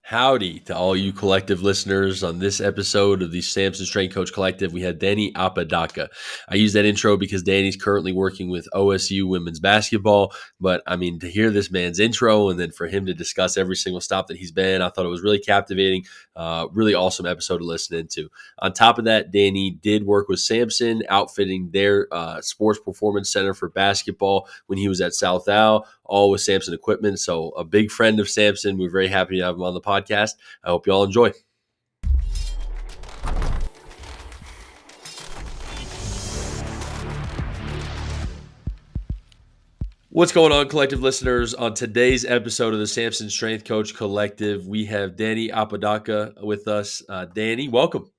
Howdy to all you collective listeners. On this episode of the Samson Strength Coach Collective, we had Danny Apodaca. I use that intro because Danny's currently working with OSU women's basketball. But I mean, to hear this man's intro and then for him to discuss every single stop that he's been, I thought it was really captivating. Really awesome episode to listen into. On top of that, Danny did work with Samson, outfitting their sports performance center for basketball when he was at South Al, all with Samson equipment. So a big friend of Samson. We're very happy to have him on the podcast. I hope you all enjoy. What's going on, collective listeners? On today's episode of the Samson Strength Coach Collective, we have Danny Apodaca with us. Danny, welcome.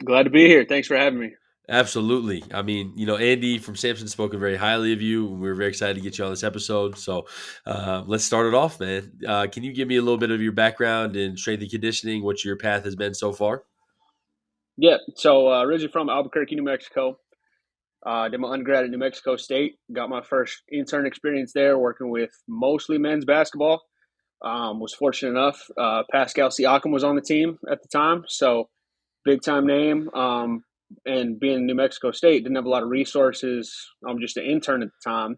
Glad to be here. Thanks for having me. Absolutely. I mean, Andy from Samson spoke very highly of you. We're very excited to get you on this episode. So let's start it off, man. Can you give me a little bit of your background in strength and conditioning, what your path has been so far? Yeah. So originally from Albuquerque, New Mexico. Did my undergrad at New Mexico State. Got my first intern experience there working with mostly men's basketball. Was fortunate enough. Pascal Siakam was on the team at the time. So big time name. And being in New Mexico State, didn't have a lot of resources. I'm just an intern at the time.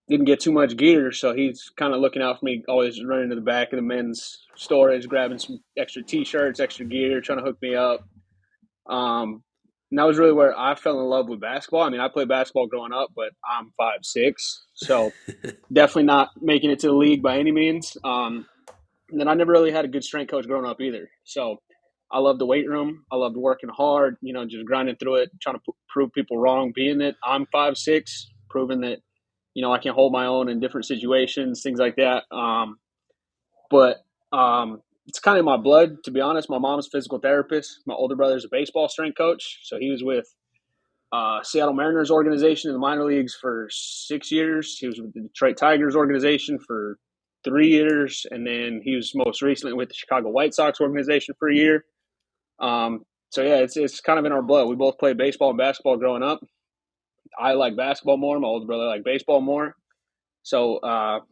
Didn't get too much gear, so he's kind of looking out for me, always running to the back of the men's storage, grabbing some extra T-shirts, extra gear, trying to hook me up. And that was really where I fell in love with basketball. I mean, I played basketball growing up, but I'm 5'6", so definitely not making it to the league by any means. And then I never really had a good strength coach growing up either. So I loved the weight room. I loved working hard, just grinding through it, trying to prove people wrong, being that I'm 5'6", proving that, I can hold my own in different situations, things like that. But it's kind of in my blood, to be honest. My mom's a physical therapist. My older brother's a baseball strength coach. So he was with Seattle Mariners organization in the minor leagues for 6 years. He was with the Detroit Tigers organization for 3 years. And then he was most recently with the Chicago White Sox organization for a year. So yeah, it's kind of in our blood. We both played baseball and basketball growing up. I like basketball more. My older brother liked baseball more. So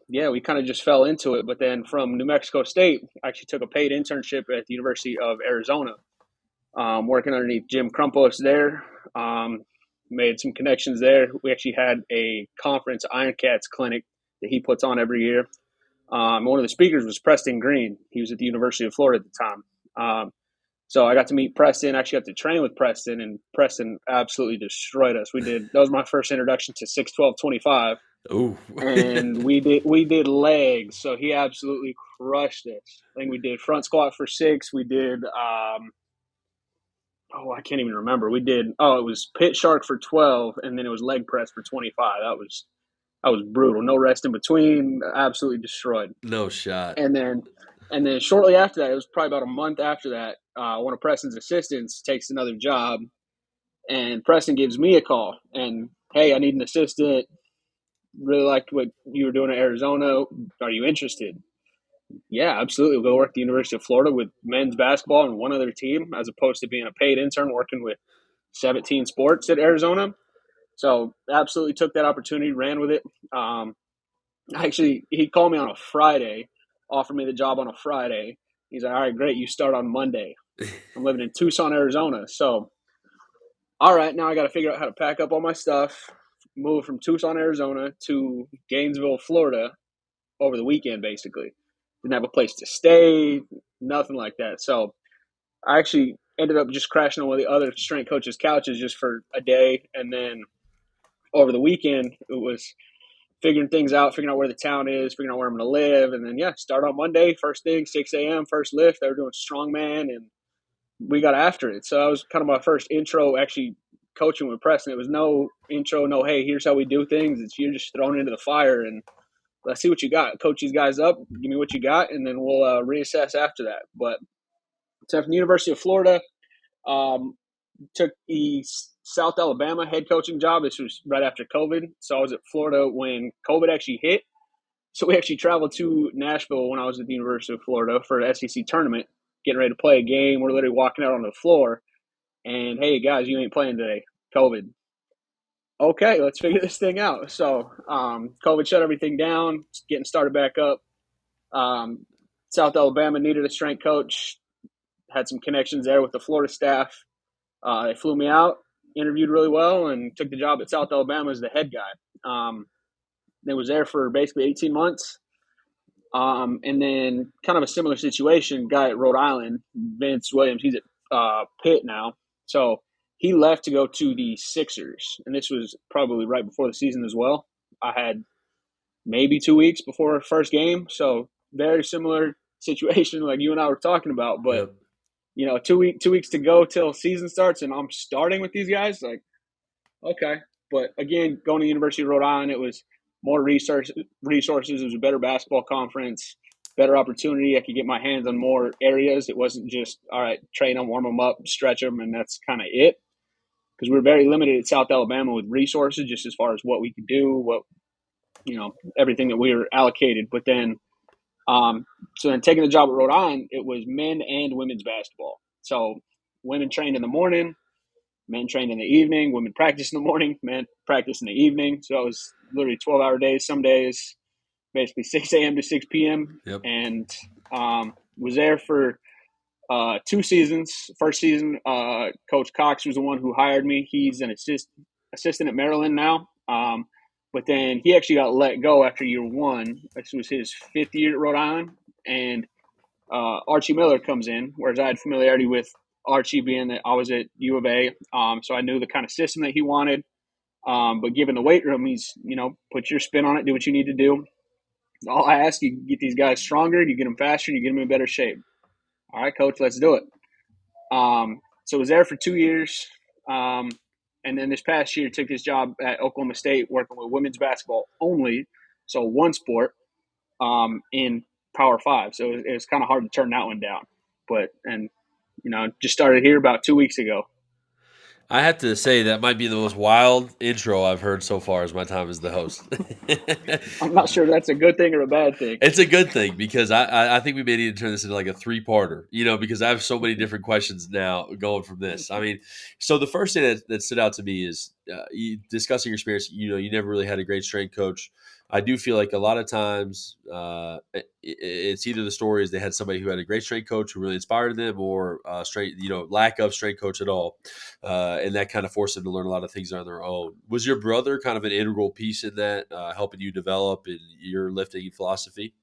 we kind of just fell into it. But then from New Mexico State, I actually took a paid internship at the University of Arizona, working underneath Jim Crumpos there. Made some connections there. We actually had a conference, Iron Cats clinic, that he puts on every year. One of the speakers was Preston Green. He was at the University of Florida at the time. So I got to meet Preston, actually got to train with Preston, and Preston absolutely destroyed us. That was my first introduction to 6'12", 25. Oh, And we did legs, so he absolutely crushed us. I think we did front squat for 6. We did I can't even remember. It was pit shark for 12, and then it was leg press for 25. That was brutal. No rest in between. Absolutely destroyed. no shot. And then shortly after that, it was probably about a month after that, one of Preston's assistants takes another job, and Preston gives me a call. And, hey, I need an assistant. Really liked what you were doing at Arizona. Are you interested? Yeah, absolutely. We'll go work at the University of Florida with men's basketball and one other team, as opposed to being a paid intern working with 17 sports at Arizona. So absolutely took that opportunity, ran with it. Actually, he called me on a Friday, offered me the job on a Friday. He's like, all right, great. You start on Monday. I'm living in Tucson, Arizona. So, all right, now I got to figure out how to pack up all my stuff, move from Tucson, Arizona to Gainesville, Florida over the weekend, basically. Didn't have a place to stay, nothing like that. So I actually ended up just crashing on one of the other strength coaches' couches just for a day. And then over the weekend, it was figuring things out, figuring out where the town is, figuring out where I'm going to live. And then, start on Monday, first thing, 6 a.m., first lift. They were doing strongman, and we got after it. So that was kind of my first intro actually coaching with Preston. It was no intro, no, hey, here's how we do things. It's you're just thrown into the fire and let's see what you got. Coach these guys up, give me what you got, and then we'll reassess after that. But so from the University of Florida, took the South Alabama head coaching job. This was right after COVID. So I was at Florida when COVID actually hit. So we actually traveled to Nashville when I was at the University of Florida for an SEC tournament, getting ready to play a game. We're literally walking out on the floor, and, hey, guys, you ain't playing today. COVID. Okay, let's figure this thing out. So COVID shut everything down, getting started back up. South Alabama needed a strength coach. Had some connections there with the Florida staff. They flew me out, interviewed really well, and took the job at South Alabama as the head guy. They was there for basically 18 months. And then kind of a similar situation, guy at Rhode Island, Vince Williams, he's at Pitt now. So he left to go to the Sixers. And this was probably right before the season as well. I had maybe 2 weeks before our first game. So very similar situation like you and I were talking about. But, Yep. 2 weeks to go till season starts, and I'm starting with these guys. Like, okay. But again, going to the University of Rhode Island, it was more resources. It was a better basketball conference, better opportunity. I could get my hands on more areas. It wasn't just, all right, train them, warm them up, stretch them, and that's kind of it. Because we were very limited at South Alabama with resources, just as far as what we could do, everything that we were allocated. But then, so then taking the job at Rhode Island, it was men and women's basketball. So women trained in the morning, men trained in the evening, women practice in the morning, men practice in the evening. So it was literally 12-hour days, some days, basically 6 a.m. to 6 p.m. Yep. And was there for 2 seasons. First season, Coach Cox was the one who hired me. He's an assistant at Maryland now. But then he actually got let go after year one. This was his 5th year at Rhode Island. And Archie Miller comes in, whereas I had familiarity with Archie being that I was at U of A. So I knew the kind of system that he wanted. But given the weight room, he's, put your spin on it, do what you need to do. All I ask, you get these guys stronger, you get them faster, you get them in better shape. All right, coach, let's do it. So I was there for 2 years. And then this past year, took this job at Oklahoma State working with women's basketball only. So one sport in Power 5. So it was kind of hard to turn that one down. Just started here about 2 weeks ago. I have to say that might be the most wild intro I've heard so far as my time as the host. I'm not sure if that's a good thing or a bad thing. It's a good thing because I think we may need to turn this into like a 3-parter, because I have so many different questions now going from this. I mean, so the first thing that stood out to me is discussing your experience. You never really had a great strength coach. I do feel like a lot of times it's either the story is they had somebody who had a great strength coach who really inspired them, or lack of strength coach at all, and that kind of forced them to learn a lot of things on their own. Was your brother kind of an integral piece in that, helping you develop in your lifting philosophy?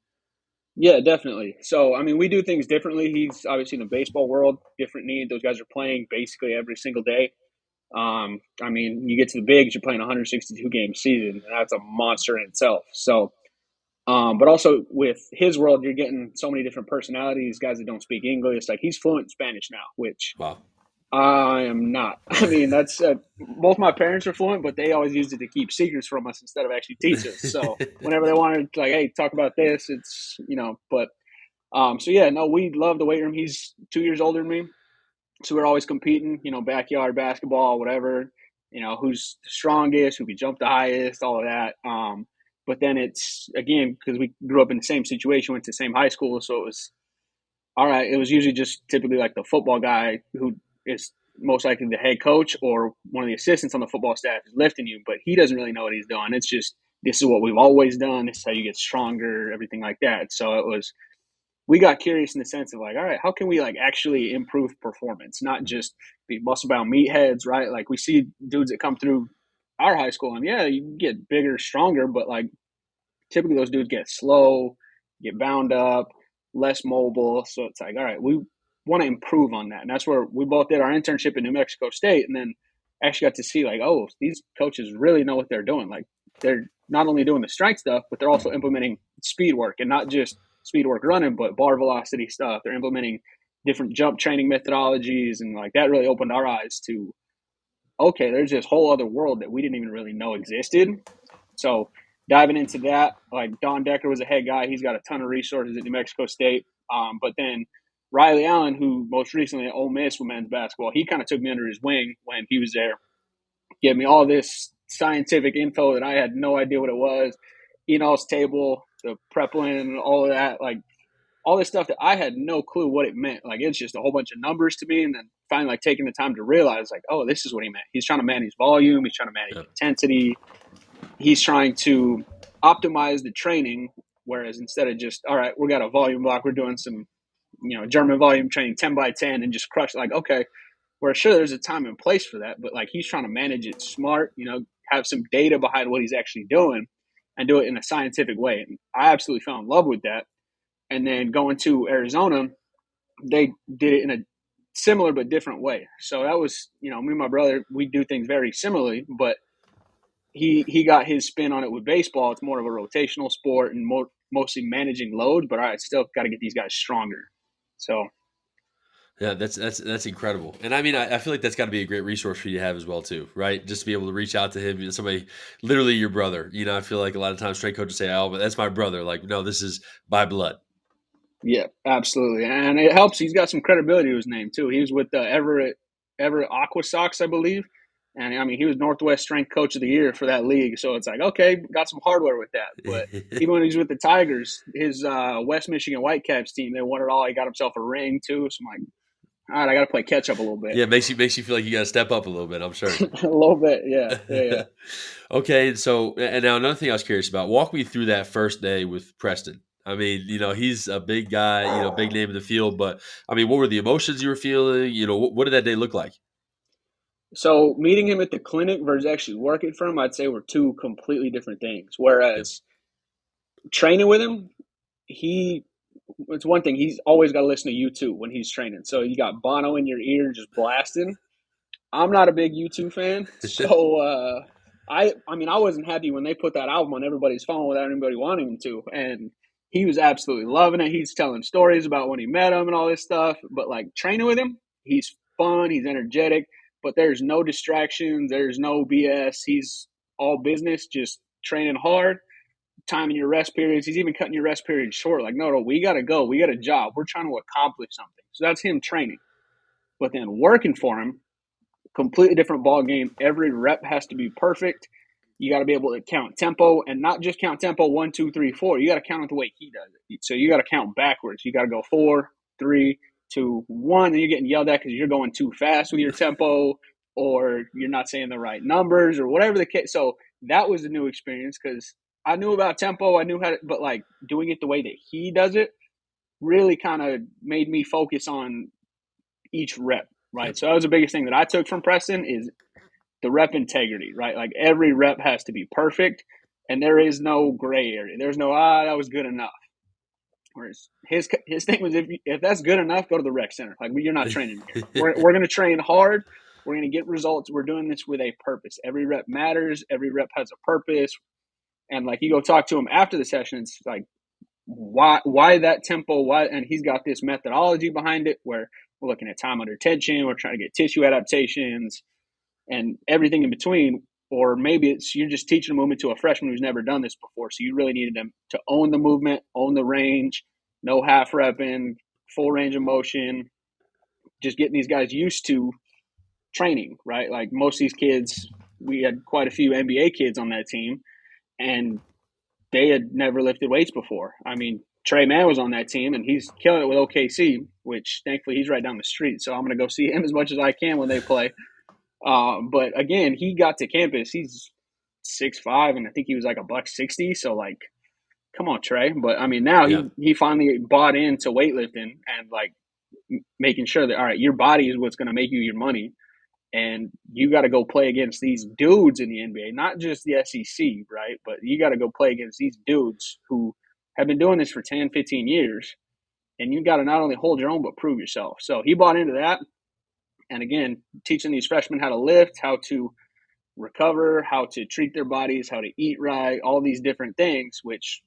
Yeah, definitely. So, I mean, we do things differently. He's obviously in the baseball world, different need. Those guys are playing basically every single day. I mean, you get to the bigs, you're playing a 162 game season, and that's a monster in itself. So, but also with his world, you're getting so many different personalities, guys that don't speak English. Like, he's fluent in Spanish now, which Wow. I am not. I mean, that's both my parents are fluent, but they always used it to keep secrets from us instead of actually teach us. So whenever they wanted to, like, hey, talk about this, it's, but so yeah, no, we love the weight room. He's 2 years older than me. So we're always competing, backyard basketball, whatever, who's the strongest, who can jump the highest, all of that. But then it's, again, because we grew up in the same situation, went to the same high school. So it was, all right, it was usually just typically like the football guy who is most likely the head coach or one of the assistants on the football staff is lifting you, but he doesn't really know what he's doing. It's just, this is what we've always done. This is how you get stronger, everything like that. So it was, we got curious in the sense of like, all right, how can we like actually improve performance, not just be muscle bound meatheads, right? Like we see dudes that come through our high school and yeah, you get bigger, stronger, but like typically those dudes get slow, get bound up, less mobile. So it's like, all right, we want to improve on that. And that's where we both did our internship in New Mexico State and then actually got to see like, oh, these coaches really know what they're doing. Like they're not only doing the strength stuff, but they're also implementing speed work and not just speed work running, but bar velocity stuff. They're implementing different jump training methodologies. And like that really opened our eyes to, okay, there's this whole other world that we didn't even really know existed. So diving into that, like Don Decker was a head guy. He's got a ton of resources at New Mexico State. But then Riley Allen, who most recently at Ole Miss with men's basketball, he kind of took me under his wing when he was there. Gave me all this scientific info that I had no idea what it was. Enol's table, the Preplin, all of that, like all this stuff that I had no clue what it meant. Like it's just a whole bunch of numbers to me. And then finally like taking the time to realize like, oh, this is what he meant. He's trying to manage volume. He's trying to manage intensity. He's trying to optimize the training Whereas instead of just, all right, we got a volume block, we're doing some, German volume training 10 by 10 and just crush, like, okay, we're sure there's a time and place for that, but like he's trying to manage it smart, have some data behind what he's actually doing and do it in a scientific way. And I absolutely fell in love with that. And then going to Arizona, they did it in a similar but different way. So that was, me and my brother, we do things very similarly, but he got his spin on it with baseball. It's more of a rotational sport and mostly managing load, but I still got to get these guys stronger. So Yeah, that's incredible, and I mean, I feel like that's got to be a great resource for you to have as well, too, right? Just to be able to reach out to him, somebody, literally your brother. I feel like a lot of times strength coaches say, "Oh, but that's my brother." Like, no, this is by blood. yeah, absolutely, and it helps. He's got some credibility to his name too. He was with the Everett Aqua Sox, I believe, and I mean he was Northwest Strength Coach of the Year for that league. So it's like, okay, got some hardware with that. But even when he's with the Tigers, his West Michigan Whitecaps team, they won it all. He got himself a ring too. So I'm like, all right, I got to play catch up a little bit. Yeah, makes you feel like you got to step up a little bit. I'm sure. A little bit, yeah. Okay, so and now another thing I was curious about. Walk me through that first day with Preston. I mean, he's a big guy, big name in the field, but I mean, what were the emotions you were feeling? What did that day look like? So meeting him at the clinic versus actually working for him, I'd say were two completely different things. Yep. Whereas training with him, it's one thing, he's always got to listen to U2 when he's training. So you got Bono in your ear just blasting. I'm not a big U2 fan, so I wasn't happy when they put that album on everybody's phone without anybody wanting him to, and he was absolutely loving it. He's telling stories about when he met him and all this stuff. But like training with him, he's fun, he's energetic, but there's no distractions, there's no BS. He's all business, just training hard, timing your rest periods. He's even cutting your rest periods short. Like, no, we got to go. We got a job. We're trying to accomplish something. So that's him training. But then working for him, completely different ball game. Every rep has to be perfect. You got to be able to count tempo and not just count tempo 1, 2, 3, 4. You got to count it the way he does it. So you got to count backwards. You got to go 4, 3, 2, 1. And you're getting yelled at because you're going too fast with your tempo or you're not saying the right numbers or whatever the case. So that was a new experience because I knew about tempo. I knew how to, but like doing it the way that he does it really kind of made me focus on each rep, right? Yep. So that was the biggest thing that I took from Preston is the rep integrity, right? Like every rep has to be perfect and there is no gray area. There's no, that was good enough. Whereas his thing was, if that's good enough, go to the rec center. Like, you're not training here. We're going to train hard. We're going to get results. We're doing this with a purpose. Every rep matters. Every rep has a purpose. And like you go talk to him after the session, it's like, why that tempo? Why? And he's got this methodology behind it where we're looking at time under tension. We're trying to get tissue adaptations and everything in between. Or maybe it's you're just teaching a movement to a freshman who's never done this before. So you really needed them to own the movement, own the range, no half repping, full range of motion, just getting these guys used to training, right? Like most of these kids, we had quite a few NBA kids on that team, and they had never lifted weights before. I mean, Trey Mann was on that team, and he's killing it with OKC, which thankfully he's right down the street. So I'm going to go see him as much as I can when they play. But again, he got to campus. He's 6'5", and I think he was like $160. So like, come on, Trey. But I mean, now Yeah. he finally bought into weightlifting and like making sure that all right, your body is what's going to make you your money, and you got to go play against these dudes in the NBA, not just the SEC, right? But you got to go play against these dudes who have been doing this for 10, 15 years, and you got to not only hold your own but prove yourself. So he bought into that. And again, teaching these freshmen how to lift, how to recover, how to treat their bodies, how to eat right, all these different things, which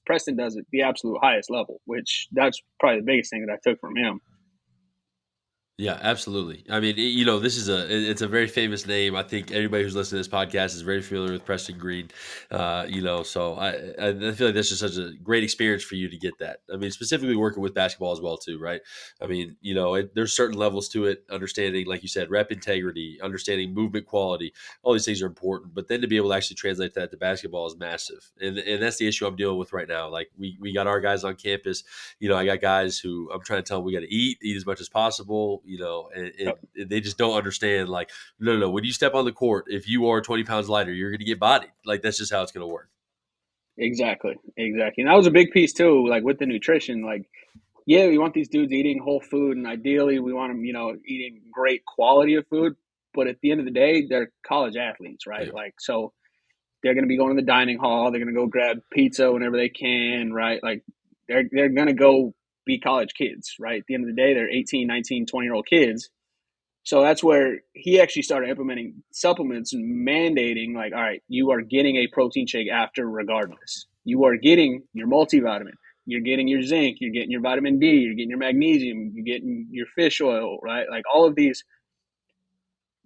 Preston does at the absolute highest level, which that's probably the biggest thing that I took from him. Yeah, absolutely. I mean, this is it's a very famous name. I think everybody who's listening to this podcast is very familiar with Preston Green. So I feel like this is such a great experience for you to get that. I mean, specifically working with basketball as well too, right? I mean, there's certain levels to it. Understanding, like you said, rep integrity, understanding movement quality, all these things are important. But then to be able to actually translate that to basketball is massive, and that's the issue I'm dealing with right now. Like we got our guys on campus. I got guys who I'm trying to tell them we got to eat as much as possible. And they just don't understand. Like, no. When you step on the court, if you are 20 pounds lighter, you're going to get bodied. Like, that's just how it's going to work. Exactly. Exactly. And that was a big piece too, like with the nutrition. Like, yeah, we want these dudes eating whole food, and ideally, we want them, eating great quality of food. But at the end of the day, they're college athletes, right? Yeah. Like, so they're going to be going to the dining hall. They're going to go grab pizza whenever they can, right? Like, they're going to go be college kids, right? At the end of the day, they're 18, 19, 20-year-old kids. So that's where he actually started implementing supplements and mandating, like, all right, you are getting a protein shake after regardless. You are getting your multivitamin. You're getting your zinc. You're getting your vitamin D. You're getting your magnesium. You're getting your fish oil, right? Like all of these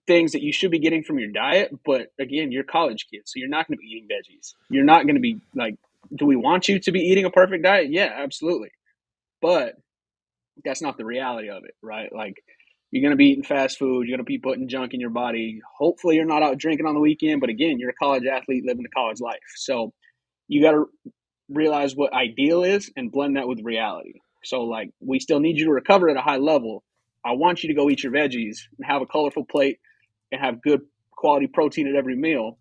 things that you should be getting from your diet. But again, you're college kids, so you're not going to be eating veggies. You're not going to be like, do we want you to be eating a perfect diet? Yeah, absolutely. But that's not the reality of it, right? Like you're going to be eating fast food, you're going to be putting junk in your body. Hopefully, you're not out drinking on the weekend, but again, you're a college athlete living the college life. So you got to realize what ideal is and blend that with reality. So, like, we still need you to recover at a high level. I want you to go eat your veggies and have a colorful plate and have good quality protein at every meal.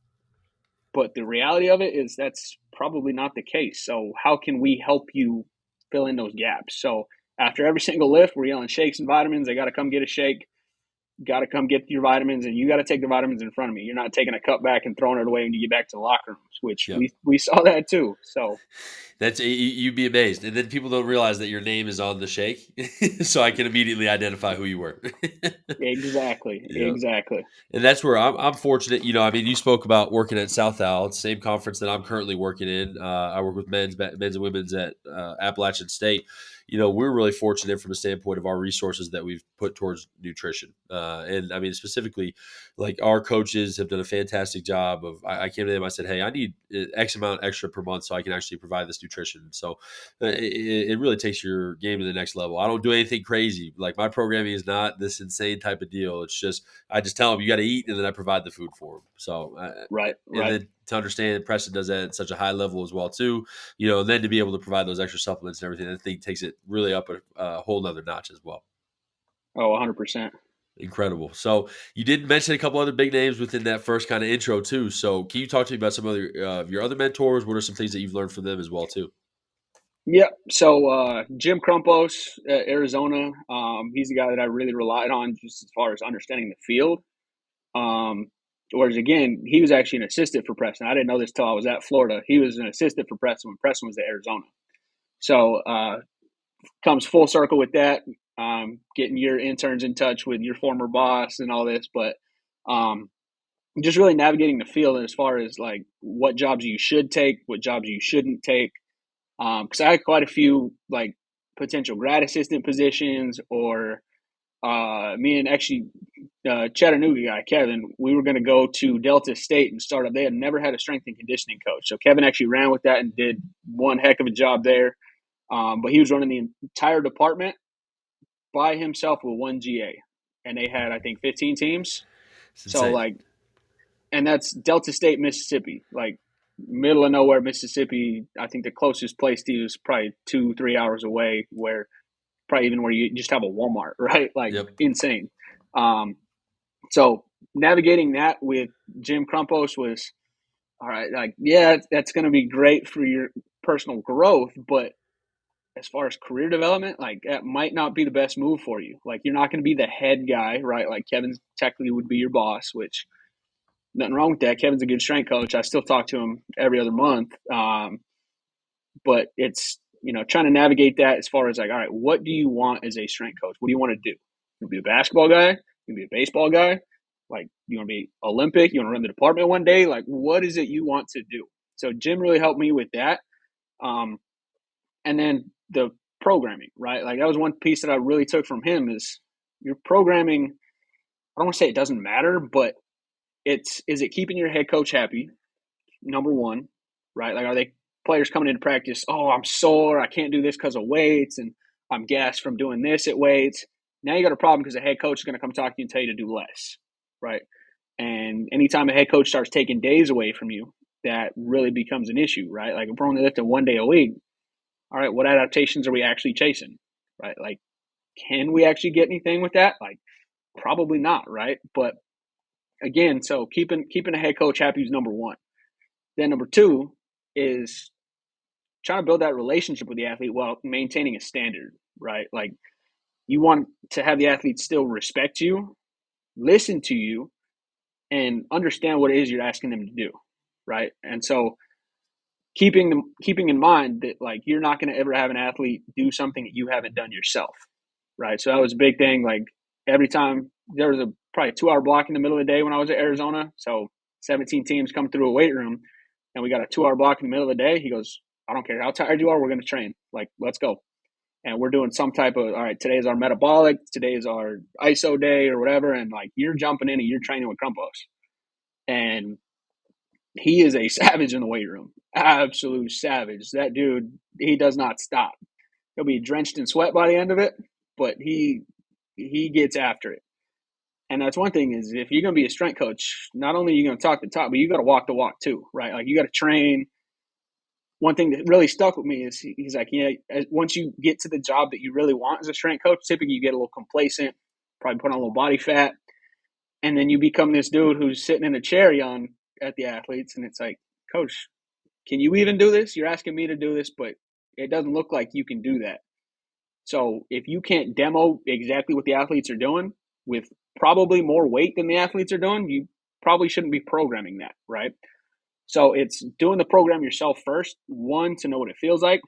But the reality of it is that's probably not the case. So how can we help you fill in those gaps? So after every single lift, we're yelling shakes and vitamins. They got to come get a shake. Got to come get your vitamins, and you got to take the vitamins in front of me. You're not taking a cup back and throwing it away when you get back to the locker rooms, which Yep. we saw that too. So You'd be amazed, and then people don't realize that your name is on the shake, so I can immediately identify who you were. exactly, Yeah. exactly. And that's where I'm fortunate. I mean, you spoke about working at South Al, same conference that I'm currently working in. I work with men's and women's at Appalachian State. We're really fortunate from a standpoint of our resources that we've put towards nutrition. And I mean, specifically, like our coaches have done a fantastic job of. I came to them, I said, "Hey, I need X amount extra per month so I can actually provide this nutrition." So it really takes your game to the next level. I don't do anything crazy. Like my programming is not this insane type of deal. It's just I just tell them you got to eat, and then I provide the food for them. So, Right, and right. then to understand Preston does that at such a high level as well too. And then to be able to provide those extra supplements and everything, I think takes it really up a whole nother notch as well. Oh, 100%. Incredible. So you did mention a couple other big names within that first kind of intro too. So can you talk to me about some other of your other mentors? What are some things that you've learned from them as well too? Yeah. So Jim Crumpos, Arizona. He's the guy that I really relied on just as far as understanding the field. Um, Whereas again, he was actually an assistant for Preston. I didn't know this till I was at Florida. He was an assistant for Preston when Preston was at Arizona. So comes full circle with that. Getting your interns in touch with your former boss and all this, but um, just really navigating the field as far as like what jobs you should take, what jobs you shouldn't take. Because I had quite a few like potential grad assistant positions, or me and actually Chattanooga guy Kevin, we were going to go to Delta State and start up. They had never had a strength and conditioning coach, so Kevin actually ran with that and did one heck of a job there. But he was running the entire department by himself with one GA, and they had I think 15 teams. It's So insane. like, and that's Delta State, Mississippi, like middle of nowhere, Mississippi. I think the closest place to you is probably 2-3 hours away, where probably even where you just have a Walmart, right? Like Yep. insane. Um, so navigating that with Jim Crumpos was all right. Like, yeah, that's going to be great for your personal growth, but as far as career development, like that might not be the best move for you. Like, you're not going to be the head guy, right? Like Kevin technically would be your boss, which nothing wrong with that. Kevin's a good strength coach. I still talk to him every other month. But it's, trying to navigate that as far as like, all right, what do you want as a strength coach? What do you want to do? You want to be a basketball guy? You want to be a baseball guy? Like, you want to be Olympic? You want to run the department one day? Like, what is it you want to do? So Jim really helped me with that. Um, and then the programming, right? Like that was one piece that I really took from him is your programming. I don't want to say it doesn't matter, but is it keeping your head coach happy? Number one, right? Like, are they players coming into practice? Oh, I'm sore. I can't do this because of weights, and I'm gassed from doing this at weights. Now you got a problem because the head coach is going to come talk to you and tell you to do less, right? And anytime a head coach starts taking days away from you, that really becomes an issue, right? Like if we're only lifting one day a week, all right, what adaptations are we actually chasing, right? Like, can we actually get anything with that? Like, probably not, right? But again, so keeping a head coach happy is number one. Then number two is trying to build that relationship with the athlete while maintaining a standard, right? Like you want to have the athlete still respect you, listen to you, and understand what it is you're asking them to do, right? And so keeping in mind that like you're not going to ever have an athlete do something that you haven't done yourself, right? So that was a big thing. Like every time there was a probably 2 hour block in the middle of the day when I was at Arizona, so 17 teams come through a weight room, and we got a 2 hour block in the middle of the day. He goes, I don't care how tired you are, we're going to train. Like, let's go. And we're doing some type of, all right, today is our metabolic, today is our ISO day or whatever. And like, you're jumping in and you're training with Crumpos. And he is a savage in the weight room. Absolute savage. That dude, he does not stop. He'll be drenched in sweat by the end of it, but he gets after it. And that's one thing is if you're going to be a strength coach, not only are you going to talk the talk, but you got to walk the walk too, right? Like you got to train. One thing that really stuck with me is he's like, yeah, once you get to the job that you really want as a strength coach, typically you get a little complacent, probably put on a little body fat, and then you become this dude who's sitting in a chair yelling at the athletes, and it's like, coach, can you even do this? You're asking me to do this, but it doesn't look like you can do that. So if you can't demo exactly what the athletes are doing with probably more weight than the athletes are doing, you probably shouldn't be programming that, right? So it's doing the program yourself first, one, to know what it feels like,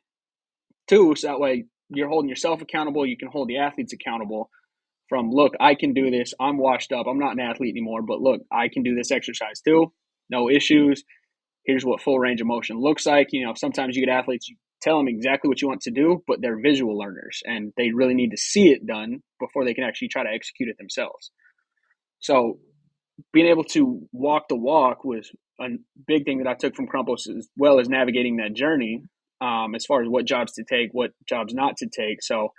two, so that way you're holding yourself accountable, you can hold the athletes accountable from, look, I can do this, I'm washed up, I'm not an athlete anymore, but look, I can do this exercise too, no issues. Here's what full range of motion looks like. You know, sometimes you get athletes, you tell them exactly what you want to do, but they're visual learners and they really need to see it done before they can actually try to execute it themselves. So being able to walk the walk was a big thing that I took from Crumpos, as well as navigating that journey, as far as what jobs to take, what jobs not to take. So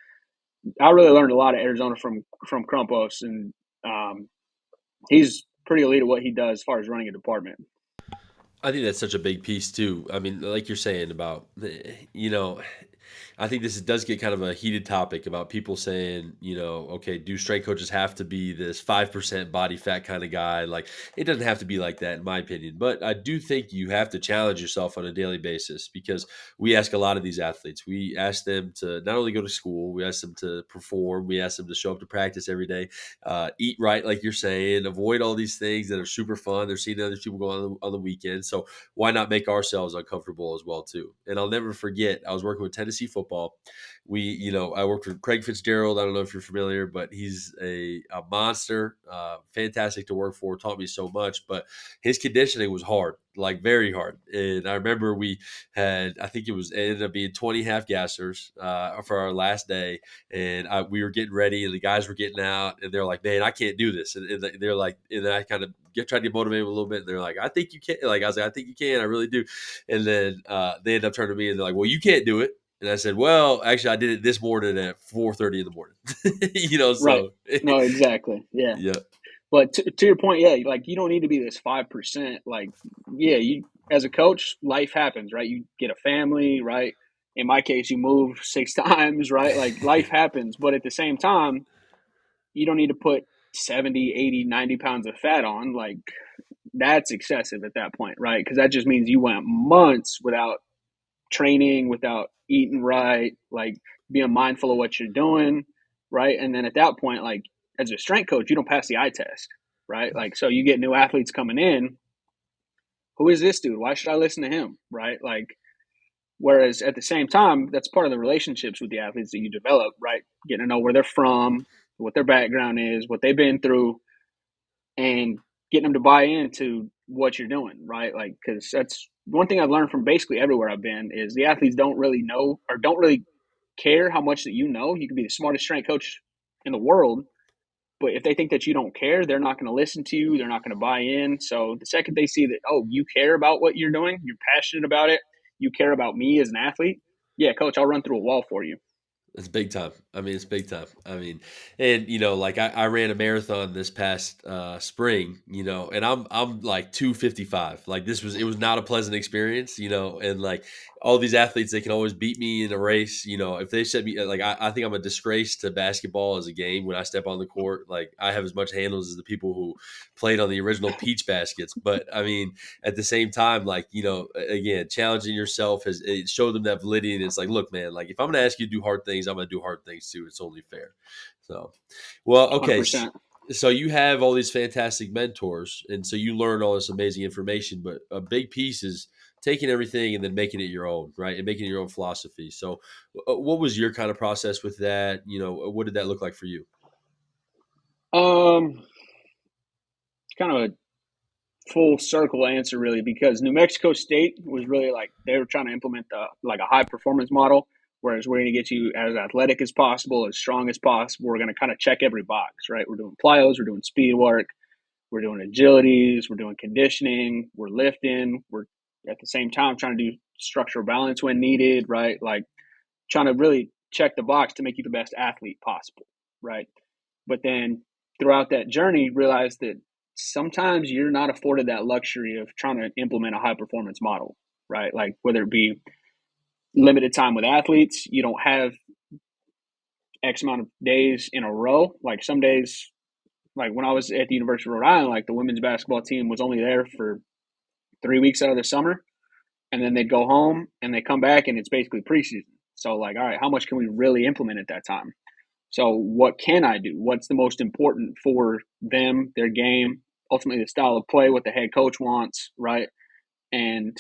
I really learned a lot of Arizona from Crumpos, and he's pretty elite at what he does as far as running a department. I think that's such a big piece too. I mean, like you're saying about, you know, I think this does get kind of a heated topic about people saying, okay, do strength coaches have to be this 5% body fat kind of guy? Like, it doesn't have to be like that, in my opinion. But I do think you have to challenge yourself on a daily basis because we ask a lot of these athletes. We ask them to not only go to school, we ask them to perform, we ask them to show up to practice every day, eat right, like you're saying, avoid all these things that are super fun. They're seeing other people go on the weekend. So why not make ourselves uncomfortable as well, too? And I'll never forget, I was working with Tennessee football. I worked with Craig Fitzgerald. I don't know if you're familiar, but he's a monster, fantastic to work for, taught me so much, but his conditioning was hard, like very hard. And I remember I think it ended up being 20 half gassers for our last day. And we were getting ready and the guys were getting out and they're like, man, I can't do this. And they're like, and I kind of tried to motivate them a little bit. And they're like, I think you can. Like, I was like, I think you can. I really do. And then they end up turning to me and they're like, well, you can't do it. And I said, well, actually, I did it this morning at 4:30 in the morning. Right. So No, exactly. Yeah. yeah, But to your point, yeah, like you don't need to be this 5%. Like, yeah, you as a coach, life happens, right? You get a family, right? In my case, you move 6 times, right? Like life happens. But at the same time, you don't need to put 70, 80, 90 pounds of fat on. Like that's excessive at that point, right? Because that just means you went months without training, without eating right, like being mindful of what you're doing, right? And then at that point, like as a strength coach, you don't pass the eye test, right? Like, so you get new athletes coming in. Who is this dude? Why should I listen to him, right? Like, whereas at the same time, that's part of the relationships with the athletes that you develop, right? Getting to know where they're from, what their background is, what they've been through, and getting them to buy into what you're doing, right? Like, because that's one thing I've learned from basically everywhere I've been is the athletes don't really know or don't really care how much that you know. You can be the smartest strength coach in the world, but if they think that you don't care, they're not going to listen to you. They're not going to buy in. So the second they see that, oh, you care about what you're doing, you're passionate about it, you care about me as an athlete, yeah, coach, I'll run through a wall for you. it's big time. I mean, it's big time. I mean, and like I ran a marathon this past spring, and I'm like 255. Like it was not a pleasant experience, and like all these athletes, they can always beat me in a race. If they set me, like, I think I'm a disgrace to basketball as a game. When I step on the court, like, I have as much handles as the people who played on the original Peach Baskets. But I mean, at the same time, like, again, challenging yourself has it showed them that validity. And it's like, look, man, like, if I'm going to ask you to do hard things, I'm going to do hard things too. It's only fair. So, well, okay. 100%. So you have all these fantastic mentors, and so you learn all this amazing information. But a big piece is taking everything and then making it your own, right? And making it your own philosophy. So, what was your kind of process with that? What did that look like for you? Kind of a full circle answer, really, because New Mexico State was really like they were trying to implement like a high performance model, whereas we're going to get you as athletic as possible, as strong as possible. We're going to kind of check every box, right? We're doing plyos, we're doing speed work, we're doing agilities, we're doing conditioning, we're lifting, we're at the same time trying to do structural balance when needed, right? Like trying to really check the box to make you the best athlete possible, right? But then throughout that journey, realize that sometimes you're not afforded that luxury of trying to implement a high performance model, right? Like whether it be limited time with athletes, you don't have X amount of days in a row. Like some days, like when I was at the University of Rhode Island, like the women's basketball team was only there for 3 weeks out of the summer, and then they'd go home and they come back and it's basically preseason. So like, all right, how much can we really implement at that time? So what can I do? What's the most important for them, their game, ultimately the style of play, what the head coach wants, right? And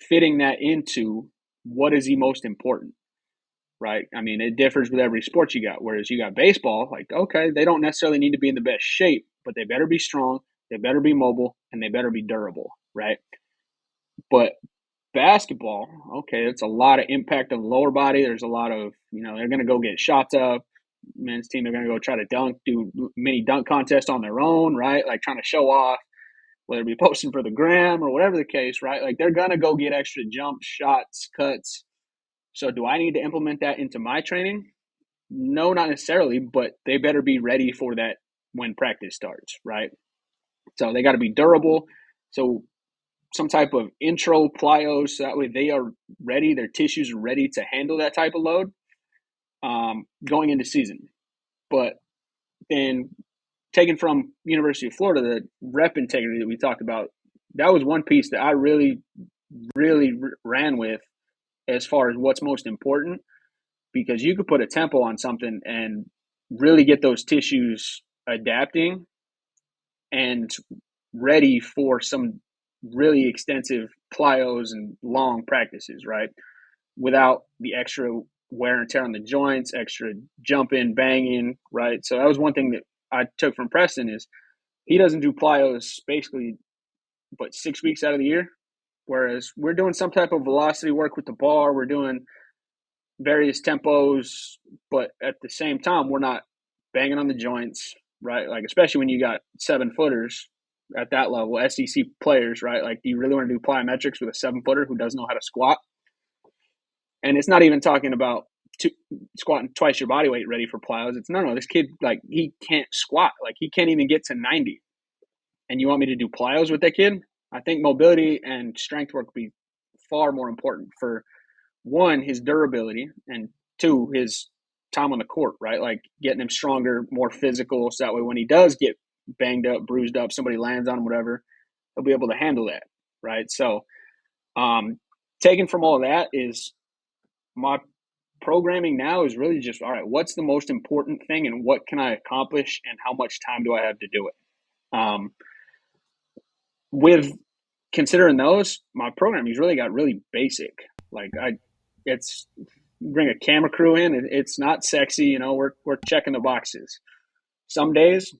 fitting that into what is the most important, right? I mean, it differs with every sport you got. Whereas you got baseball, like, okay, they don't necessarily need to be in the best shape, but they better be strong, they better be mobile, and they better be durable, right? But basketball, okay, it's a lot of impact on the lower body. There's a lot of, they're going to go get shots up. Men's team, they're going to go try to do mini dunk contest on their own, right? Like trying to show off, whether it be posting for the gram or whatever the case, right? Like they're going to go get extra jumps, shots, cuts. So do I need to implement that into my training? No, not necessarily, but they better be ready for that when practice starts, right? So they got to be durable. So some type of intro plyos, so that way they are ready, their tissues are ready to handle that type of load going into season. But then taken from University of Florida, the rep integrity that we talked about, that was one piece that I really, really ran with as far as what's most important, because you could put a tempo on something and really get those tissues adapting and ready for some really extensive plyos and long practices, right? Without the extra wear and tear on the joints, extra jumping, banging, right? So that was one thing that I took from Preston is he doesn't do plyos basically but 6 weeks out of the year. Whereas we're doing some type of velocity work with the bar, we're doing various tempos, but at the same time, we're not banging on the joints, right? Like, especially when you got 7-footers at that level, SEC players, right? Like, do you really want to do plyometrics with a 7-footer who doesn't know how to squat? And it's not even talking about squatting twice your body weight ready for plyos. It's no, this kid, like, he can't squat. Like, he can't even get to 90. And you want me to do plyos with that kid? I think mobility and strength work would be far more important for one, his durability, and two, his time on the court, right? Like getting him stronger, more physical, so that way when he does get banged up, bruised up, somebody lands on him, whatever, he'll be able to handle that, right? So, taken from all of that is my programming now is really just, all right, what's the most important thing and what can I accomplish and how much time do I have to do it? With considering those, my programming's really got really basic. Like it's bring a camera crew in. It's not sexy, we're checking the boxes. Some days,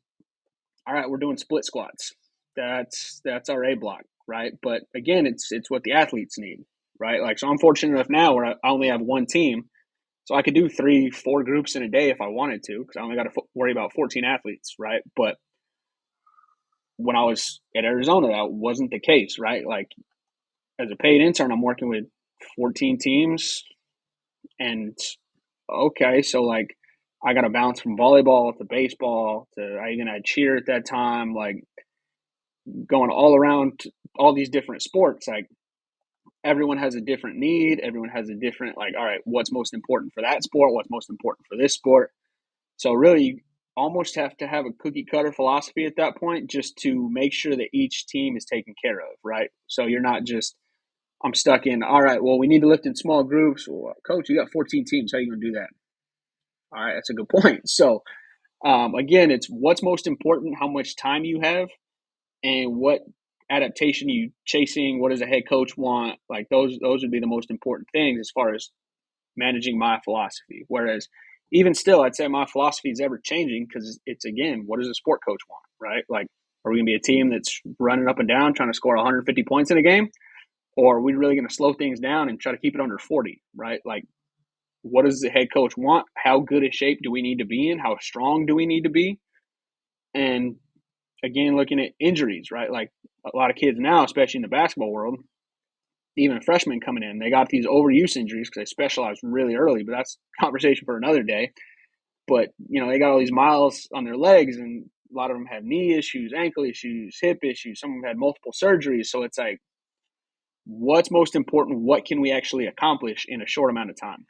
all right, we're doing split squats. That's our A block, right? But again, it's what the athletes need, right? Like, so I'm fortunate enough now where I only have one team, so I could do 3-4 groups in a day if I wanted to, because I only got to worry about 14 athletes, right? But when I was at Arizona, that wasn't the case, right? Like, as a paid intern, I'm working with 14 teams, and okay, so like I got to bounce from volleyball to baseball to I even had cheer at that time, like going all around all these different sports. Like everyone has a different need. Everyone has a different, like, all right, what's most important for that sport? What's most important for this sport? So really, you almost have to have a cookie cutter philosophy at that point just to make sure that each team is taken care of, right? So you're not just, I'm stuck in, all right, well, we need to lift in small groups. Well, coach, you got 14 teams. How are you going to do that? All right, that's a good point. So again, it's what's most important, how much time you have, and what adaptation you chasing. What does a head coach want? Like those would be the most important things as far as managing my philosophy. Whereas even still, I'd say my philosophy is ever changing because it's again, what does a sport coach want, right? Like, are we going to be a team that's running up and down trying to score 150 points in a game, or are we really going to slow things down and try to keep it under 40, right? Like, what does the head coach want? How good a shape do we need to be in? How strong do we need to be? And again, looking at injuries, right? Like a lot of kids now, especially in the basketball world, even freshmen coming in, they got these overuse injuries because they specialized really early, but that's a conversation for another day. But, they got all these miles on their legs, and a lot of them had knee issues, ankle issues, hip issues. Some of them had multiple surgeries. So it's like, what's most important? What can we actually accomplish in a short amount of time?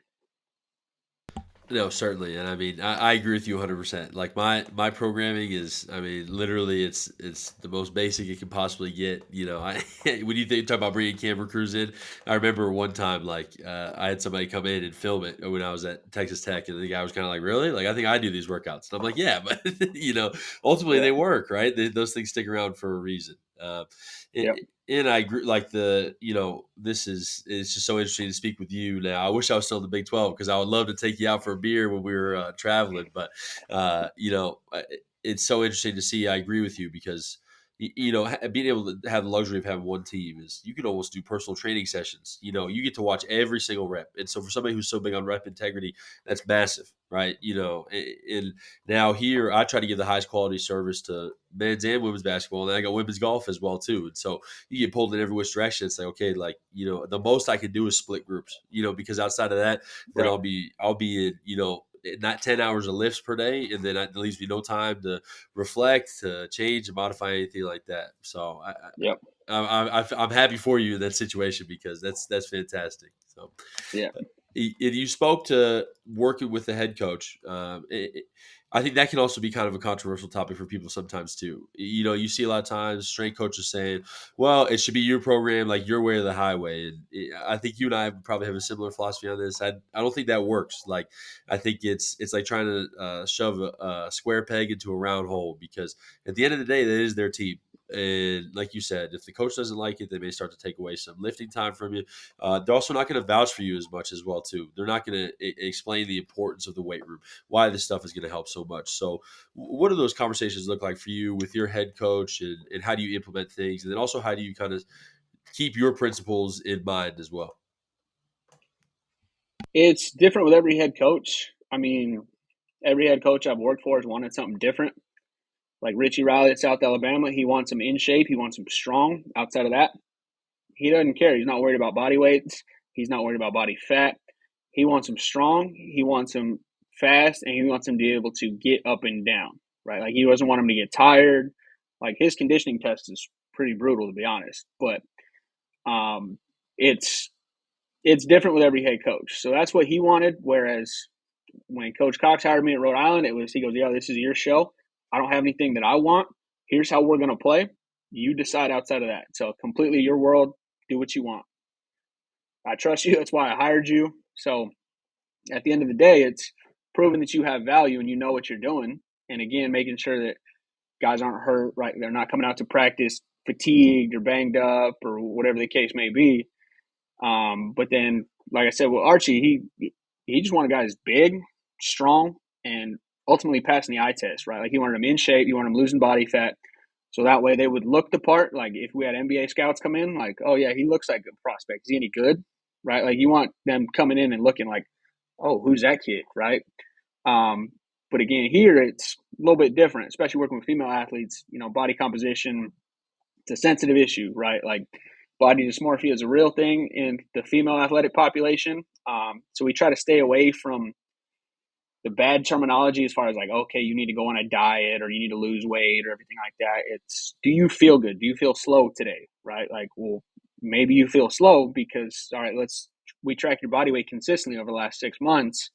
No, certainly, and I mean, I agree with you 100%. Like my programming is, I mean, literally, it's the most basic it can possibly get. When you talk about bringing camera crews in, I remember one time, like, I had somebody come in and film it when I was at Texas Tech, and the guy was kind of like, "Really? Like, I think I do these workouts," and I'm like, "Yeah, but ultimately Yeah. they work, right? Those things stick around for a reason." Yep. And I agree. Like this is it's just so interesting to speak with you now. I wish I was still in the Big 12 because I would love to take you out for a beer when we were traveling. But it's so interesting to see. I agree with you because being able to have the luxury of having one team is you can almost do personal training sessions. You get to watch every single rep, and so for somebody who's so big on rep integrity, that's massive, right? And now here I try to give the highest quality service to men's and women's basketball, and then I got women's golf as well too. And so you get pulled in every which direction. It's like, okay, like the most I can do is split groups, because outside of that, then Right. I'll be in not 10 hours of lifts per day, and then that leaves me no time to reflect, to change and modify anything like that. So Yep. I'm happy for you in that situation because that's fantastic. So Yeah. you spoke to working with the head coach. I think that can also be kind of a controversial topic for people sometimes too. You see a lot of times strength coaches saying, "Well, it should be your program, like your way or the highway." And I think you and I probably have a similar philosophy on this. I don't think that works. Like I think it's like trying to shove a square peg into a round hole because at the end of the day, that is their team. And like you said, if the coach doesn't like it, they may start to take away some lifting time from you. They're also not going to vouch for you as much as well too. They're not going to explain the importance of the weight room, why this stuff is going to help so much. So, what do those conversations look like for you with your head coach, and how do you implement things, and then also how do you kind of keep your principles in mind as well? It's different with every head coach. I mean, every head coach I've worked for has wanted something different. Like Richie Riley at South Alabama, he wants him in shape. He wants him strong. Outside of that, he doesn't care. He's not worried about body weights. He's not worried about body fat. He wants him strong. He wants him fast, and he wants him to be able to get up and down. Right? Like he doesn't want him to get tired. Like his conditioning test is pretty brutal, to be honest. But um, it's it's different with every head coach. So that's what he wanted. Whereas when Coach Cox hired me at Rhode Island, he goes, "Yeah, this is your show. I don't have anything that I want. Here's how we're going to play. You decide outside of that. So completely your world. Do what you want. I trust you. That's why I hired you." So at the end of the day, it's proving that you have value and you know what you're doing. And again, making sure that guys aren't hurt, right? They're not coming out to practice fatigued or banged up or whatever the case may be. But then, like I said, with Archie, he just wanted guys big, strong, and ultimately passing the eye test, right? Like he wanted them in shape, he wanted them losing body fat, so that way they would look the part. Like if we had NBA scouts come in, like, oh yeah, he looks like a prospect. Is he any good? Right? Like you want them coming in and looking like, oh, who's that kid? Right? Um, but again, here it's a little bit different, especially working with female athletes. Body composition, it's a sensitive issue, right? Like body dysmorphia is a real thing in the female athletic population. So we try to stay away from the bad terminology as far as like, okay, you need to go on a diet or you need to lose weight or everything like that. It's, do you feel good? Do you feel slow today? Right? Like, well, maybe you feel slow because, all right, we track your body weight consistently over the last 6 months,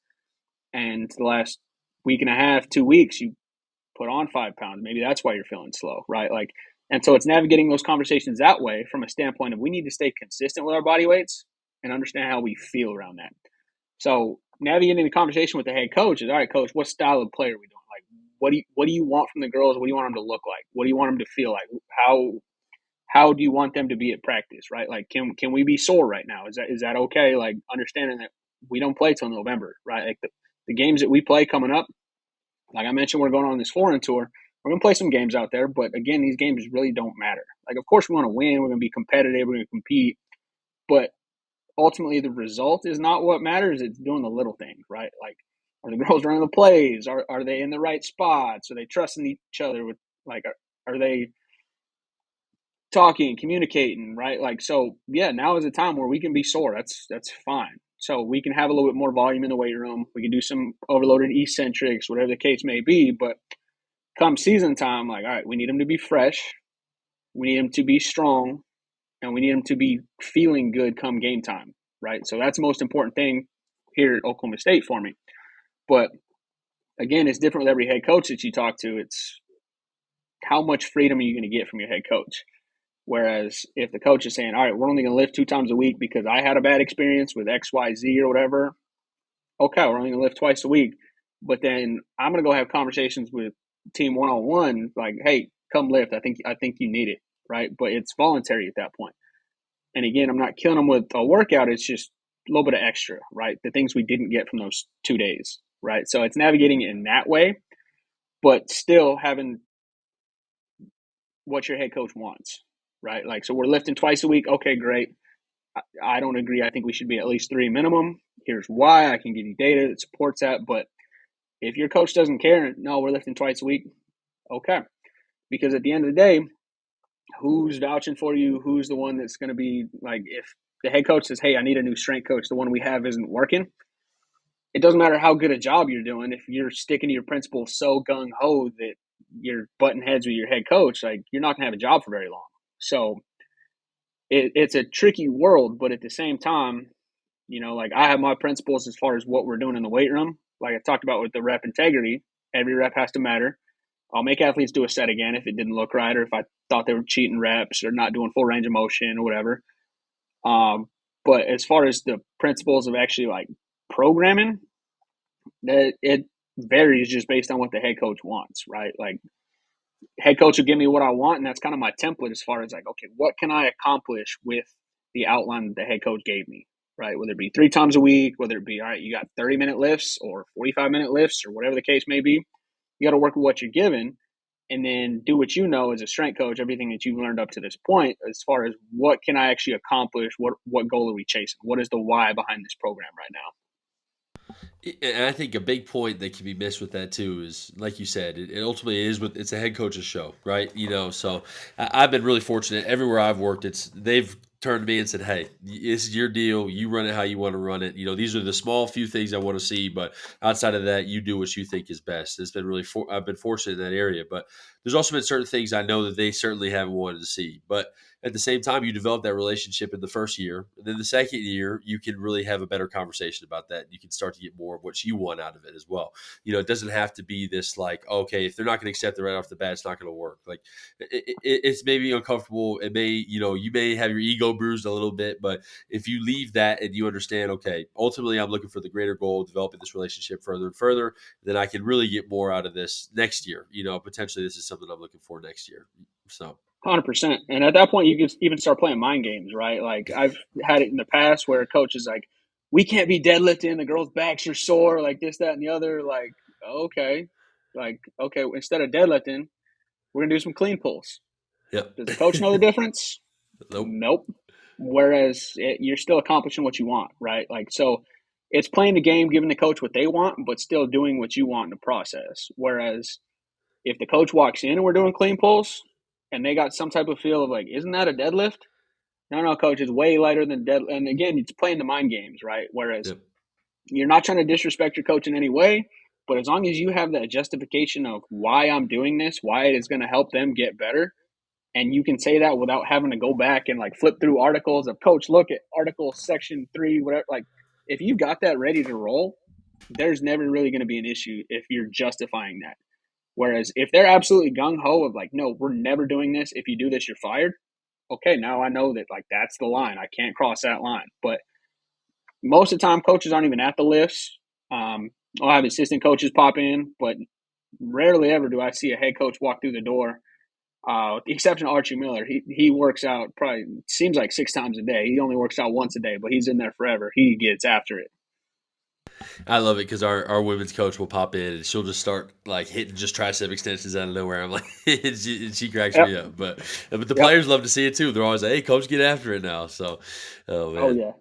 and the last week and a half, 2 weeks, you put on 5 pounds. Maybe that's why you're feeling slow, right? Like, and so it's navigating those conversations that way from a standpoint of we need to stay consistent with our body weights and understand how we feel around that. So navigating the conversation with the head coach is, all right, coach, what style of player are we doing? Like, what do you want from the girls? What do you want them to look like? What do you want them to feel like? How do you want them to be at practice? Right? Like, can we be sore right now? Is that okay? Like, understanding that we don't play till November, right? Like the games that we play coming up, like I mentioned, we're going on this foreign tour. We're going to play some games out there, but again, these games really don't matter. Like, of course, we want to win. We're going to be competitive. We're going to compete, but ultimately, the result is not what matters. It's doing the little things, right? Like, are the girls running the plays? Are they in the right spots? Are they trusting each other? With like, are they talking, communicating, right? Like, so yeah, now is a time where we can be sore. That's fine. So we can have a little bit more volume in the weight room. We can do some overloaded eccentrics, whatever the case may be. But come season time, like, all right, we need them to be fresh. We need them to be strong, and we need them to be feeling good come game time, right? So that's the most important thing here at Oklahoma State for me. But again, it's different with every head coach that you talk to. It's how much freedom are you going to get from your head coach? Whereas if the coach is saying, all right, we're only going to lift 2 times a week because I had a bad experience with XYZ or whatever, okay, we're only going to lift twice a week. But then I'm going to go have conversations with team one-on-one, like, hey, come lift. I think you need it, right? But it's voluntary at that point. And again, I'm not killing them with a workout. It's just a little bit of extra, right? The things we didn't get from those 2 days, right? So it's navigating it in that way, but still having what your head coach wants, right? Like, so we're lifting twice a week. Okay, great. I don't agree. I think we should be at least 3 minimum. Here's why. I can give you data that supports that. But if your coach doesn't care, no, we're lifting twice a week. Okay. Because at the end of the day, who's vouching for you? Who's the one that's going to be like, if the head coach says, hey, I need a new strength coach, the one we have isn't working, it doesn't matter how good a job you're doing. If you're sticking to your principles so gung ho that you're butting heads with your head coach, like, you're not going to have a job for very long. So it's a tricky world, but at the same time, like, I have my principles as far as what we're doing in the weight room. Like I talked about with the rep integrity, every rep has to matter. I'll make athletes do a set again if it didn't look right, or if I thought they were cheating reps or not doing full range of motion or whatever. But as far as the principles of actually like programming, that it varies just based on what the head coach wants, right? Like, head coach will give me what I want, and that's kind of my template as far as like, okay, what can I accomplish with the outline that the head coach gave me, right? Whether it be 3 times a week, whether it be, all right, you got 30-minute lifts or 45-minute lifts or whatever the case may be, you got to work with what you're given and then do what you know as a strength coach, everything that you've learned up to this point, as far as what can I actually accomplish, what goal are we chasing, what is the why behind this program right now. And I think a big point that can be missed with that too is, like you said, it ultimately is it's a head coach's show, right? So I've been really fortunate everywhere I've worked. They've turned to me and said, "Hey, this is your deal. You run it how you want to run it. These are the small few things I want to see, but outside of that, you do what you think is best." It's been I've been fortunate in that area, but there's also been certain things I know that they certainly haven't wanted to see, but at the same time, you develop that relationship in the first year. And then the second year, you can really have a better conversation about that. You can start to get more of what you want out of it as well. It doesn't have to be this like, okay, if they're not going to accept it right off the bat, it's not going to work. Like, it's maybe uncomfortable. It may, you may have your ego bruised a little bit, but if you leave that and you understand, okay, ultimately I'm looking for the greater goal, developing this relationship further and further, then I can really get more out of this next year. Potentially this is something I'm looking for next year. So. 100%. And at that point, you can even start playing mind games, right? Like, I've had it in the past where a coach is like, we can't be deadlifting, the girls' backs are sore, like this, that, and the other. Like, okay. Like, okay, instead of deadlifting, we're going to do some clean pulls. Yep. Does the coach know the difference? Nope. Nope. Whereas you're still accomplishing what you want, right? Like, so it's playing the game, giving the coach what they want, but still doing what you want in the process. Whereas if the coach walks in and we're doing clean pulls and they got some type of feel of like, isn't that a deadlift? No, coach, it's way lighter than dead. And again, it's playing the mind games, right? Whereas Yep. you're not trying to disrespect your coach in any way, but as long as you have that justification of why I'm doing this, why it is going to help them get better, And you can say that without having to go back and like flip through articles of coach, look at article section 3, whatever. Like if you got that ready to roll, there's never really going to be an issue if you're justifying that. Whereas if they're absolutely gung ho of like, no, we're never doing this. If you do this, you're fired. Okay, now I know that like that's the line. I can't cross that line. But most of the time, coaches aren't even at the lifts. I'll have assistant coaches pop in, but rarely ever do I see a head coach walk through the door. With the exception of Archie Miller, he works out probably seems like 6 times a day. He only works out once a day, but he's in there forever. He gets after it. I love it because our women's coach will pop in and she'll just start like hitting just tricep extensions out of nowhere. I'm like, she cracks Yep. me up. But the Yep. players love to see it too. They're always like, "Hey, coach, get after it now." So, oh Oh man. yeah.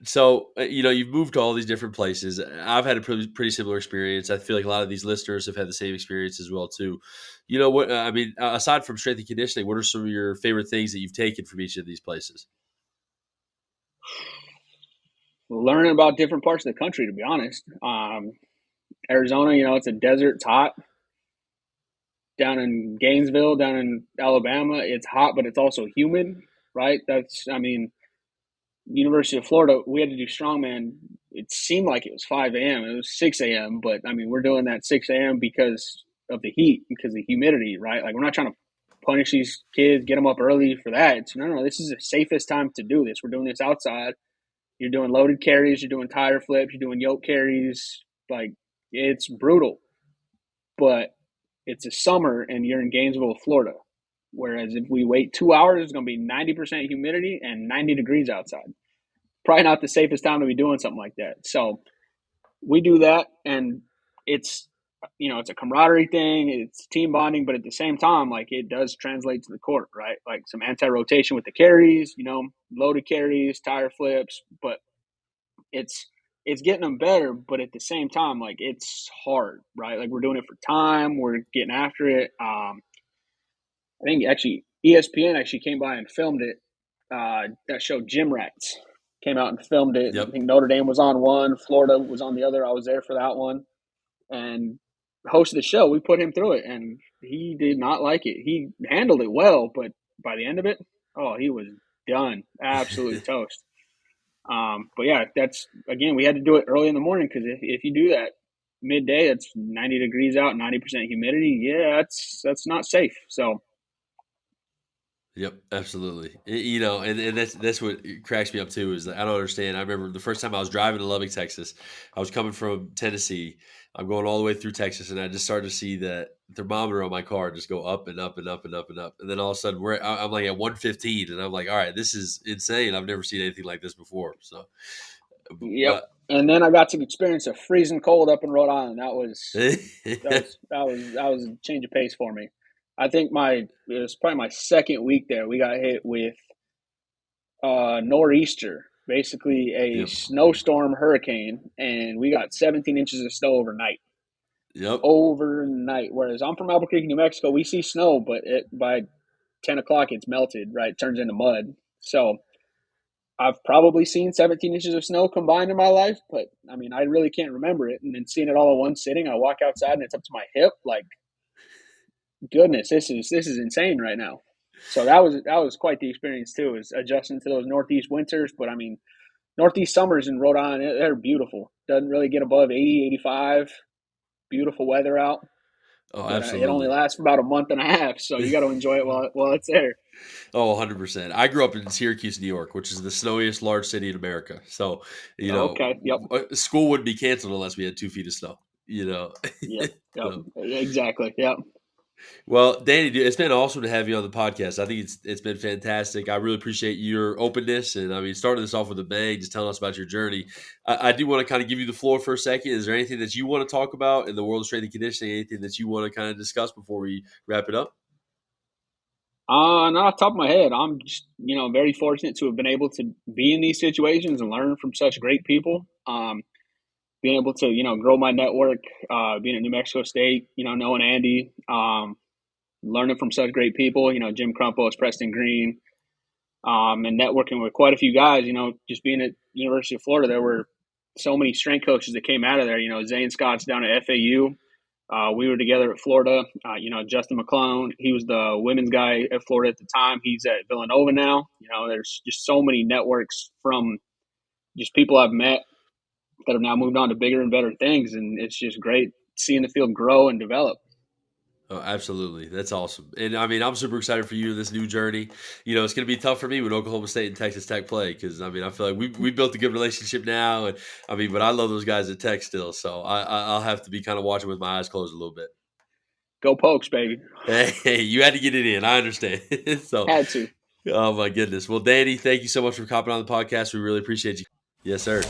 So you've moved to all these different places. I've had a pretty similar experience. I feel like a lot of these listeners have had the same experience as well too. You know what? I mean, aside from strength and conditioning, what are some of your favorite things that you've taken from each of these places? Learning about different parts of the country, to be honest. Arizona, it's a desert. It's hot. Down in Gainesville, down in Alabama, it's hot, but it's also humid, right? University of Florida, we had to do strongman. It seemed like it was 5 a.m. It was 6 a.m., but we're doing that 6 a.m. because of the heat, because of the humidity, right? Like, we're not trying to punish these kids, get them up early for that. It's no, this is the safest time to do this. We're doing this outside. You're doing loaded carries, you're doing tire flips, you're doing yoke carries. Like, it's brutal, but it's a summer and you're in Gainesville, Florida. Whereas if we wait 2 hours, it's going to be 90% humidity and 90 degrees outside. Probably not the safest time to be doing something like that. So we do that, and it's it's a camaraderie thing, it's team bonding, but at the same time, like, it does translate to the court, right? Like some anti-rotation with the carries, loaded carries, tire flips, but it's getting them better, but at the same time, like, it's hard, right? Like, we're doing it for time, we're getting after it. I think actually ESPN actually came by and filmed it. That show Gym Rats came out and filmed it. I Yep. think Notre Dame was on one, Florida was on the other. I was there for that one, and hosted the show. We put him through it, and he did not like it. He handled it well, but by the end of it, oh, he was done, absolutely toast. But yeah, that's again, we had to do it early in the morning because if you do that midday, it's 90 degrees out, 90% humidity. Yeah, that's not safe. So Yep, absolutely. And that's what cracks me up too is that I don't understand. I remember the first time I was driving to Lubbock, Texas. I was coming from Tennessee. I'm going all the way through Texas, and I just started to see that thermometer on my car just go up and up and up and up and up. And then all of a sudden, I'm like at 115, and I'm like, all right, this is insane. I've never seen anything like this before. So, yep. but And then I got to experience a freezing cold up in Rhode Island. That was yep, a change of pace for me. I think it was probably my second week there. We got hit with nor'easter, basically a snowstorm hurricane, and we got 17 inches of snow overnight. yep. Overnight. Whereas I'm from Albuquerque, New Mexico, we see snow, but by 10 o'clock it's melted, right? It turns into mud. So I've probably seen 17 inches of snow combined in my life, but I really can't remember it. And then seeing it all in one sitting, I walk outside and it's up to my hip. Like, goodness, this is insane right now. So that was quite the experience too, is adjusting to those Northeast winters. But Northeast summers in Rhode Island, they're beautiful. Doesn't really get above 80, 85. Beautiful weather out, Oh, but it only absolutely. lasts for about a month and a half. So you got to enjoy it while it's there. Oh, 100%. I grew up in Syracuse, New York, which is the snowiest large city in America. So, Okay. Yep. school wouldn't be canceled unless we had 2 feet of snow, you know. Yep. Yep. So, Exactly. Yep. well, Danny, dude, it's been awesome to have you on the podcast. I think it's been fantastic. I really appreciate your openness. And I mean, starting this off with a bang, just telling us about your journey. I do want to kind of give you the floor for a second. Is there anything that you want to talk about in the world of strength and conditioning? Anything that you want to kind of discuss before we wrap it up? Not off the top of my head, I'm just very fortunate to have been able to be in these situations and learn from such great people. Being able to grow my network, being at New Mexico State, knowing Andy, learning from such great people. Jim Crumpos, Preston Green, and networking with quite a few guys. Just being at University of Florida, there were so many strength coaches that came out of there. Zane Scott's down at FAU. We were together at Florida. Justin McClone, he was the women's guy at Florida at the time. He's at Villanova now. There's just so many networks from just people I've met that have now moved on to bigger and better things, and it's just great seeing the field grow and develop. Oh, absolutely. That's awesome. And I mean, I'm super excited for you in this new journey. It's going to be tough for me when Oklahoma State and Texas Tech play because I mean, I feel like we built a good relationship now, and I mean, but I love those guys at Tech still, so I'll have to be kind of watching with my eyes closed a little bit. Go Pokes, baby! Hey, you had to get it in. I understand. So, Had to. oh my goodness. Well, Danny, thank you so much for coming on the podcast. We really appreciate you. Yes, sir.